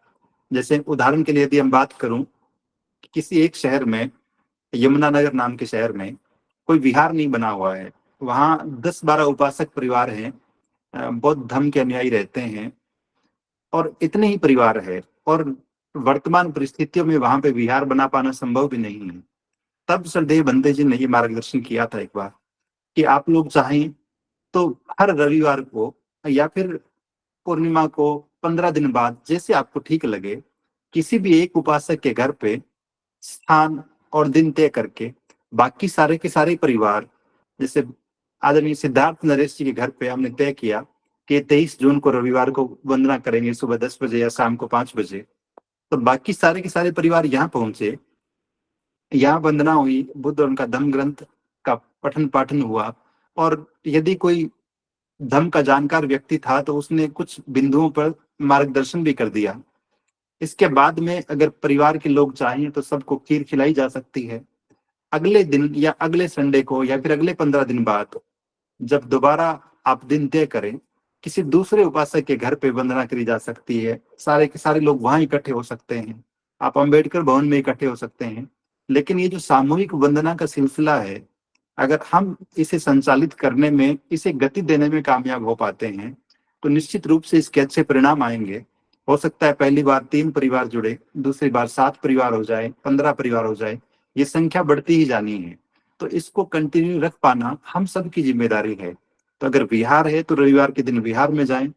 जैसे उदाहरण के लिए यदि हम बात करूं, किसी एक शहर में, यमुनानगर नाम के शहर में, कोई विहार नहीं बना हुआ है, वहां 10-12 उपासक परिवार हैं, बौद्ध धर्म के अनुयायी रहते हैं, और इतने ही परिवार है, और वर्तमान परिस्थितियों में वहां पे विहार बना पाना संभव भी नहीं है। तब श्रद्धेय बंते जी ने ये मार्गदर्शन किया था एक बार कि आप लोग चाहें तो हर रविवार को या फिर पूर्णिमा को 15 दिन बाद, जैसे आपको ठीक लगे, किसी भी एक उपासक के घर पे स्थान और दिन तय करके बाकी सारे के सारे परिवार, जैसे आदरणीय सिद्धार्थ नरेश जी के घर पे हमने तय किया कि 23 जून को रविवार को वंदना करेंगे, सुबह 10 बजे या शाम को 5 बजे। तो बाकी सारे के सारे परिवार यहाँ पहुंचे, यहाँ वंदना हुई, बुद्ध और उनका धम्म ग्रंथ का पठन पाठन हुआ, और यदि कोई धर्म का जानकार व्यक्ति था तो उसने कुछ बिंदुओं पर मार्गदर्शन भी कर दिया। इसके बाद में अगर परिवार के लोग चाहें तो सबको खीर खिलाई जा सकती है। अगले दिन या अगले संडे को या फिर अगले 15 दिन बाद, जब दोबारा आप दिन तय करें, किसी दूसरे उपासक के घर पे वंदना करी जा सकती है, सारे के सारे लोग वहां इकट्ठे हो सकते हैं, आप अंबेडकर भवन में इकट्ठे हो सकते हैं। लेकिन ये जो सामूहिक वंदना का सिलसिला है, अगर हम इसे संचालित करने में, इसे गति देने में कामयाब हो पाते हैं, तो निश्चित रूप से इसके अच्छे परिणाम आएंगे। हो सकता है पहली बार 3 परिवार जुड़े, दूसरी बार 7 परिवार हो जाए, 15 परिवार हो जाए, ये संख्या बढ़ती ही जानी है। तो इसको कंटिन्यू रख पाना हम सबकी जिम्मेदारी है। तो अगर विहार है तो रविवार के दिन विहार में जाएं,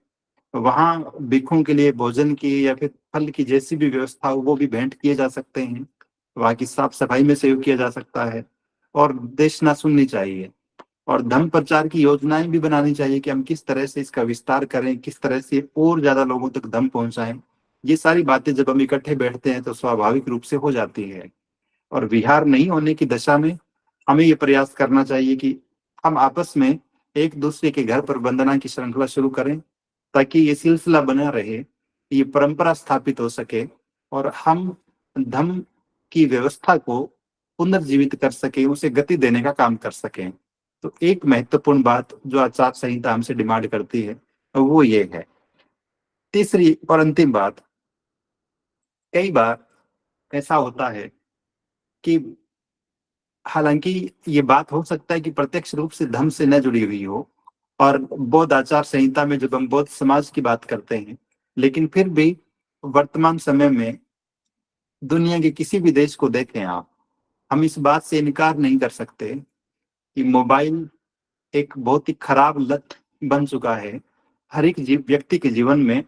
वहां भिक्षुओं के लिए भोजन की या फिर फल की जैसी भी व्यवस्था हो वो भी भेंट किए जा सकते हैं, वहां की साफ सफाई में सहयोग किया जा सकता है, और देशना सुननी चाहिए, और धर्म प्रचार की योजनाएं भी बनानी चाहिए कि हम किस तरह से इसका विस्तार करें, किस तरह से और ज्यादा लोगों तक धर्म पहुंचाएं। ये सारी बातें जब हम इकट्ठे बैठते हैं तो स्वाभाविक रूप से हो जाती है। और विहार नहीं होने की दशा में हमें ये प्रयास करना चाहिए कि हम आपस में एक दूसरे के घर पर वंदना की श्रृंखला शुरू करें, ताकि ये सिलसिला बना रहे, ये परंपरा स्थापित हो सके, और हम धर्म की व्यवस्था को पुनर्जीवित कर सके, उसे गति देने का काम कर सकें। तो एक महत्वपूर्ण बात जो आचार संहिता हमसे डिमांड करती है वो ये है। तीसरी और अंतिम बात, कई बार ऐसा होता है कि हालांकि ये बात हो सकता है कि प्रत्यक्ष रूप से धर्म से न जुड़ी हुई हो, और बौद्ध आचार संहिता में जब हम बौद्ध समाज की बात करते हैं, लेकिन फिर भी वर्तमान समय में दुनिया के किसी भी देश को देखें आप, हम इस बात से इनकार नहीं कर सकते कि मोबाइल एक बहुत ही खराब लत बन चुका है। हर एक व्यक्ति के जीवन में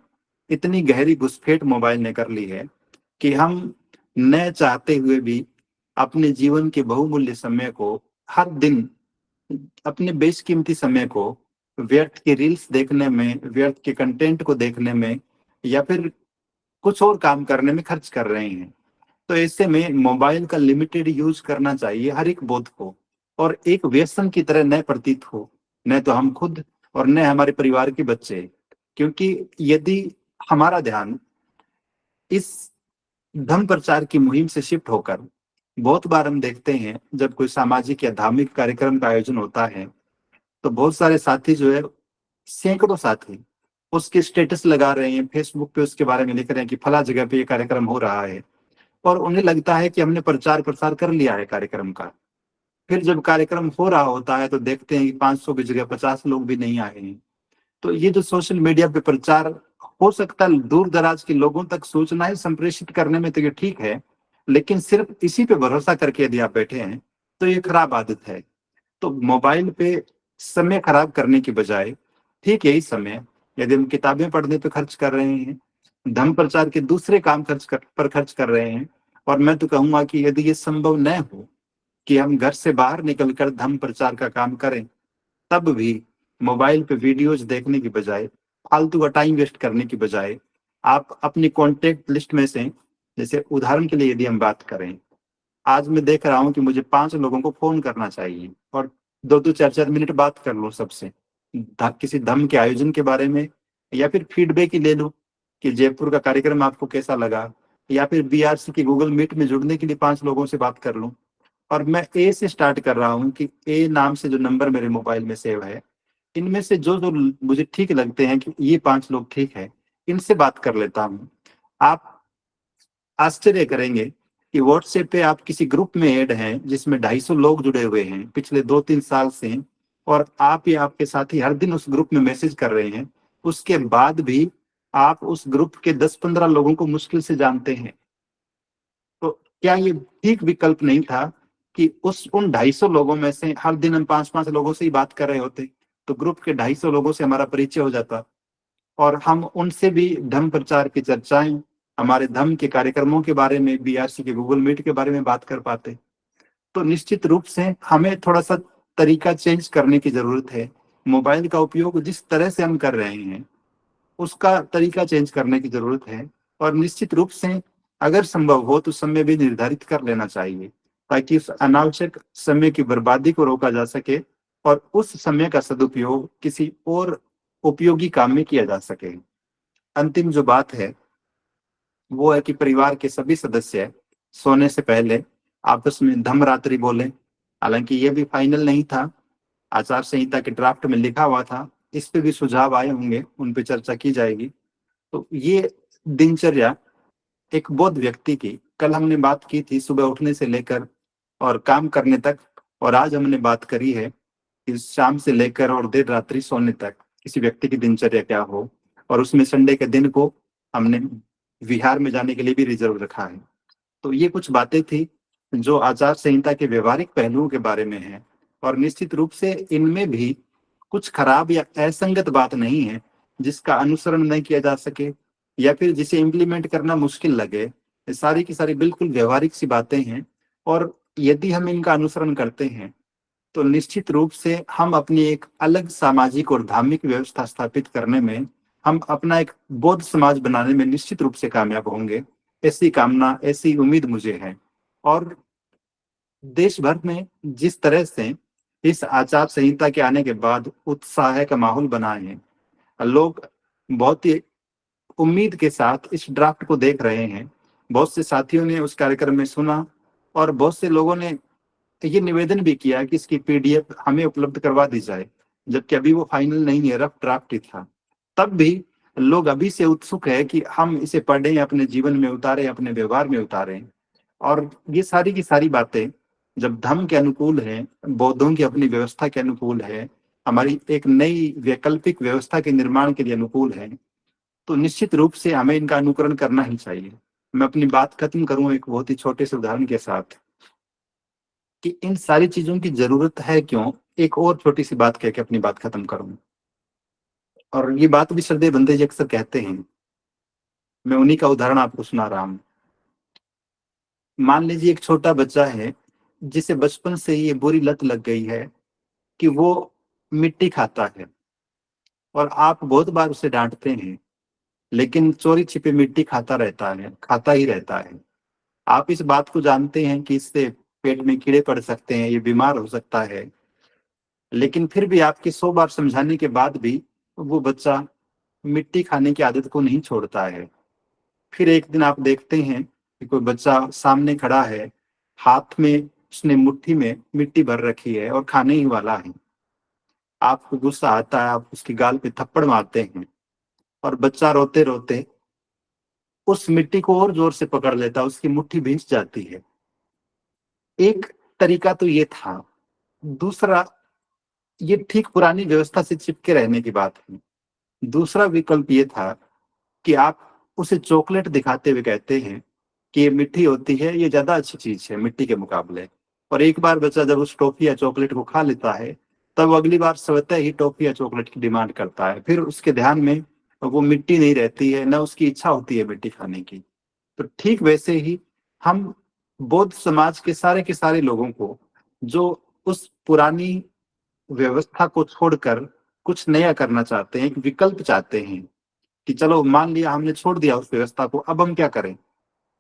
इतनी गहरी घुसपैठ मोबाइल ने कर ली है कि हम न चाहते हुए भी अपने जीवन के बहुमूल्य समय को, हर दिन अपने बेशकीमती समय को व्यर्थ के रील्स देखने में, व्यर्थ के कंटेंट को देखने में या फिर कुछ और काम करने में खर्च कर रहे हैं। तो ऐसे में मोबाइल का लिमिटेड यूज करना चाहिए हर एक बोध को, और एक व्यसन की तरह न प्रतीत हो, न तो हम खुद और न हमारे परिवार के बच्चे। क्योंकि यदि हमारा ध्यान इस धर्म प्रचार की मुहिम से शिफ्ट होकर, बहुत बार हम देखते हैं जब कोई सामाजिक या धार्मिक कार्यक्रम का आयोजन होता है तो बहुत सारे साथी जो है, सैकड़ों साथी उसके स्टेटस लगा रहे हैं, फेसबुक पे उसके बारे में लिख रहे हैं कि फला जगह पे ये कार्यक्रम हो रहा है, और उन्हें लगता है कि हमने प्रचार प्रसार कर लिया है कार्यक्रम का। फिर जब कार्यक्रम हो रहा होता है तो देखते हैं कि 500 की जगह 50 लोग भी नहीं आए हैं। तो ये जो सोशल मीडिया पे प्रचार, हो सकता है दूर दराज के लोगों तक सूचनाएं संप्रेषित करने में तो ये ठीक है, लेकिन सिर्फ इसी पे भरोसा करके यदि आप बैठे हैं तो ये खराब आदत है। तो मोबाइल पे समय खराब करने की बजाय ठीक यही समय यदि हम किताबें पढ़ने पे खर्च कर रहे हैं, धर्म प्रचार के दूसरे काम खर्च कर रहे हैं, और मैं तो कहूंगा कि यदि ये संभव न हो कि हम घर से बाहर निकलकर धर्म प्रचार का काम करें, तब भी मोबाइल पे वीडियोज देखने की बजाय, फालतू का टाइम वेस्ट करने की बजाय, आप अपनी कॉन्टेक्ट लिस्ट में से, जैसे उदाहरण के लिए यदि हम बात करें, आज मैं देख रहा हूँ कि मुझे 5 लोगों को फोन करना चाहिए और 2-2 4-4 मिनट बात कर लूँ सबसे, किसी धर्म के आयोजन के बारे में, या फिर फीडबैक ही ले लूँ कि जयपुर का कार्यक्रम आपको कैसा लगा, या फिर बीआरसी की गूगल मीट में जुड़ने के लिए 5 लोगों से बात कर लूँ। और मैं ए से स्टार्ट कर रहा हूँ कि ए नाम से जो नंबर मेरे मोबाइल में सेव है, इनमें से जो जो मुझे ठीक लगते हैं कि ये 5 लोग ठीक है, इनसे बात कर लेता हूँ। आप आश्चर्य करेंगे कि व्हाट्सएप पे आप किसी ग्रुप में ऐड हैं जिसमें 250 लोग जुड़े हुए हैं पिछले 2-3 साल से, और आप या आपके साथी हर दिन उस ग्रुप में मैसेज कर रहे हैं, उसके बाद भी आप उस ग्रुप के 10-15 लोगों को मुश्किल से जानते हैं। तो क्या ये ठीक विकल्प नहीं था कि उस उन 250 लोगों में से हर दिन हम 5-5 लोगों से ही बात कर रहे होते, तो ग्रुप के 250 लोगों से हमारा परिचय हो जाता, और हम उनसे भी धर्म प्रचार की चर्चाएं, हमारे धर्म के कार्यक्रमों के बारे में, बीआरसी के गूगल मीट के बारे में बात कर पाते। तो निश्चित रूप से हमें थोड़ा सा तरीका चेंज करने की जरूरत है। मोबाइल का उपयोग जिस तरह से हम कर रहे हैं उसका तरीका चेंज करने की जरूरत है, और निश्चित रूप से अगर संभव हो तो समय भी निर्धारित कर लेना चाहिए, ताकि उस अनावश्यक समय की बर्बादी को रोका जा सके और उस समय का सदुपयोग किसी और उपयोगी काम में किया जा सके। अंतिम जो बात है वो है कि परिवार के सभी सदस्य सोने से पहले आपस में धम्मरात्रि बोलें। हालांकि ये भी फाइनल नहीं था, आचार संहिता के ड्राफ्ट में लिखा हुआ था, इस पे भी सुझाव आए होंगे, उन पे चर्चा की जाएगी। तो ये दिनचर्या एक बौद्ध व्यक्ति की, कल हमने बात की थी सुबह उठने से लेकर और काम करने तक, और आज हमने बात करी है कि शाम से लेकर और देर रात्रि सोने तक किसी व्यक्ति की दिनचर्या क्या हो, और उसमें संडे के दिन को हमने विहार में जाने के लिए भी रिजर्व रखा है। तो ये कुछ बातें थी जो आचार संहिता के व्यवहारिक पहलुओं के बारे में है, और निश्चित रूप से इनमें भी कुछ खराब या असंगत बात नहीं है जिसका अनुसरण नहीं किया जा सके या फिर जिसे इम्प्लीमेंट करना मुश्किल लगे। ये सारी की सारी बिल्कुल व्यवहारिक सी बातें हैं, और यदि हम इनका अनुसरण करते हैं तो निश्चित रूप से हम अपनी एक अलग सामाजिक और धार्मिक व्यवस्था स्थापित करने में, हम अपना एक बौद्ध समाज बनाने में निश्चित रूप से कामयाब होंगे। ऐसी कामना, ऐसी उम्मीद मुझे है। और देश भर में जिस तरह से इस आचार संहिता के आने के बाद उत्साह का माहौल बना है, लोग बहुत ही उम्मीद के साथ इस ड्राफ्ट को देख रहे हैं। बहुत से साथियों ने उस कार्यक्रम में सुना, और बहुत से लोगों ने ये निवेदन भी किया कि इसकी पीडीएफ हमें उपलब्ध करवा दी जाए, जबकि अभी वो फाइनल नहीं है, रफ ड्राफ्ट ही था। तब भी लोग अभी से उत्सुक है कि हम इसे पढ़ें, अपने जीवन में उतारें, अपने व्यवहार में उतारें। और ये सारी की सारी बातें जब धर्म के अनुकूल है, बौद्धों की अपनी व्यवस्था के अनुकूल है, हमारी एक नई वैकल्पिक व्यवस्था के निर्माण के लिए अनुकूल है, तो निश्चित रूप से हमें इनका अनुकरण करना ही चाहिए। मैं अपनी बात खत्म करूं एक बहुत ही छोटे से उदाहरण के साथ कि इन सारी चीजों की जरूरत है क्यों। एक और छोटी सी बात कह के अपनी बात खत्म करूं, और ये बात भी श्रद्धेय बंदे जी अक्सर कहते हैं, मैं उन्हीं का उदाहरण आपको सुना रहा हूं। मान लीजिए एक छोटा बच्चा है जिसे बचपन से ही ये बुरी लत लग गई है कि वो मिट्टी खाता है, और आप बहुत बार उसे डांटते हैं, लेकिन चोरी छिपे मिट्टी खाता रहता है, खाता ही रहता है। आप इस बात को जानते हैं कि इससे पेट में कीड़े पड़ सकते हैं, ये बीमार हो सकता है, लेकिन फिर भी आपके 100 बार समझाने के बाद भी वो बच्चा मिट्टी खाने की आदत को नहीं छोड़ता है। फिर एक दिन आप देखते हैं कि कोई बच्चा सामने खड़ा है, हाथ में उसने मुट्ठी में मिट्टी भर रखी है और खाने ही वाला है। आपको गुस्सा आता है, आप उसकी गाल पे थप्पड़ मारते हैं, और बच्चा रोते रोते उस मिट्टी को और जोर से पकड़ लेता है, उसकी मुट्ठी भींच जाती है। एक तरीका तो ये था। दूसरा, ये ठीक पुरानी व्यवस्था से चिपके रहने की बात है। दूसरा विकल्प ये था कि आप उसे चॉकलेट दिखाते हुए कहते हैं कि ये मीठी होती है, ये ज्यादा अच्छी चीज है मिट्टी के मुकाबले। और एक बार बच्चा जब उस टॉफी या चॉकलेट को खा लेता है, तब वो अगली बार स्वतः ही टॉफी या चॉकलेट की डिमांड करता है। फिर उसके ध्यान में वो मिट्टी नहीं रहती है, न उसकी इच्छा होती है मिट्टी खाने की। तो ठीक वैसे ही हम बौद्ध समाज के सारे लोगों को, जो उस पुरानी व्यवस्था को छोड़कर कुछ नया करना चाहते हैं, एक विकल्प चाहते हैं कि चलो मान लिया हमने छोड़ दिया उस व्यवस्था को, अब हम क्या करें,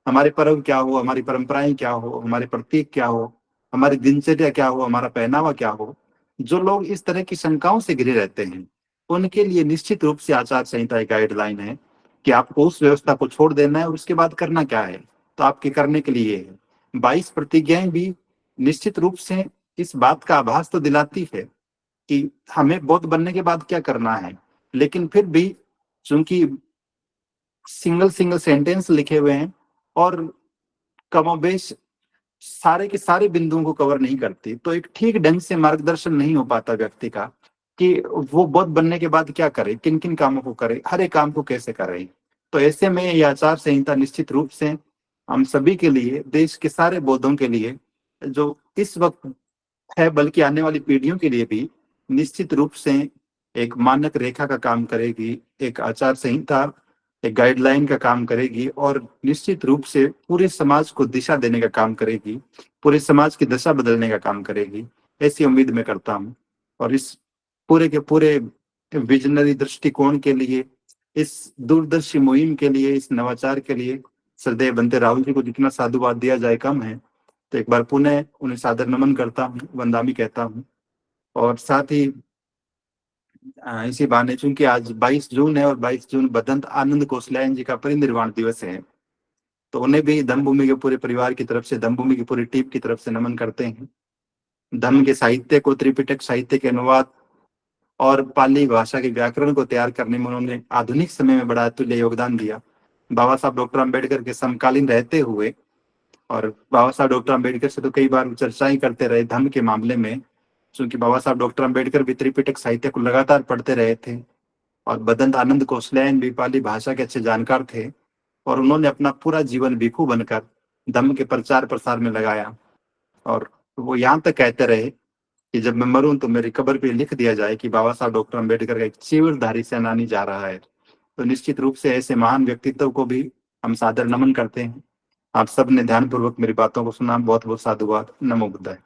हमारे पर्व क्या हो, हमारी परंपराएं क्या हो, हमारे प्रतीक क्या हो, हमारी दिनचर्या क्या हो, हमारा पहनावा क्या हो। जो लोग इस तरह की शंकाओं से घिरे रहते हैं, उनके लिए निश्चित रूप से आचार संहिता एक गाइडलाइन है कि आपको उस व्यवस्था को छोड़ देना है और उसके बाद करना क्या है। तो आपके करने के लिए है 22 प्रतिज्ञाएं भी निश्चित रूप से इस बात का आभास तो दिलाती है कि हमें बौद्ध बनने के बाद क्या करना है। लेकिन फिर भी चूंकि सिंगल सिंगल सेंटेंस लिखे हुए हैं और कमोबेश सारे के सारे बिंदुओं को कवर नहीं करती, तो एक ठीक ढंग से मार्गदर्शन नहीं हो पाता व्यक्ति का कि वो बौद्ध बनने के बाद क्या करे, किन किन कामों को करे, हर एक काम को कैसे करे। तो ऐसे में ये आचार संहिता निश्चित रूप से हम सभी के लिए, देश के सारे बौद्धों के लिए जो इस वक्त है, बल्कि आने वाली पीढ़ियों के लिए भी निश्चित रूप से एक मानक रेखा का काम करेगी, एक आचार संहिता, एक गाइडलाइन का काम करेगी, और निश्चित रूप से पूरे समाज को दिशा देने का काम करेगी, पूरे समाज की दशा बदलने का काम करेगी। ऐसी उम्मीद मैं करता हूँ। और इस पूरे के पूरे विजनरी दृष्टिकोण के लिए, इस दूरदर्शी मुहिम के लिए, इस नवाचार के लिए श्रद्धेय बनते राहुल जी को जितना साधुवाद दिया जाए कम है। तो एक बार पुनः उन्हें सादर नमन करता हूँ, वंदामी कहता हूँ। और साथ ही इसी बहाने, चूंकि आज 22 जून है और 22 जून बदंत आनंद कोसलायन जी का परिनिर्वाण दिवस है, तो उन्हें भी धम्मभूमि के पूरे परिवार की तरफ से, धम्मभूमि की पूरी टीम की तरफ से नमन करते हैं। धम्म के साहित्य को, त्रिपिटक साहित्य के अनुवाद और पाली भाषा के व्याकरण को तैयार करने में उन्होंने आधुनिक समय में बड़ा अतुल्य योगदान दिया। बाबा साहब डॉक्टर अम्बेडकर के समकालीन रहते हुए, और बाबा साहब डॉक्टर अम्बेडकर से तो कई बार चर्चाएं करते रहे धम्म के मामले में, क्योंकि बाबा साहब डॉक्टर अम्बेडकर भी त्रिपिटक साहित्य को लगातार पढ़ते रहे थे, और बदंत आनंद कोसलैन भी पाली भाषा के अच्छे जानकार थे, और उन्होंने अपना पूरा जीवन भिक्षु बनकर धम्म के प्रचार प्रसार में लगाया। और वो यहाँ तक कहते रहे कि जब मैं मरूं तो मेरी कब्र पे लिख दिया जाए कि बाबा साहब डॉक्टर अम्बेडकर का एक चीवरधारी सेनानी जा रहा है। तो निश्चित रूप से ऐसे महान व्यक्तित्व को भी हम सादर नमन करते हैं। आप सब ने ध्यानपूर्वक मेरी बातों को सुना, बहुत बहुत साधुवाद। नमो बुद्धाय।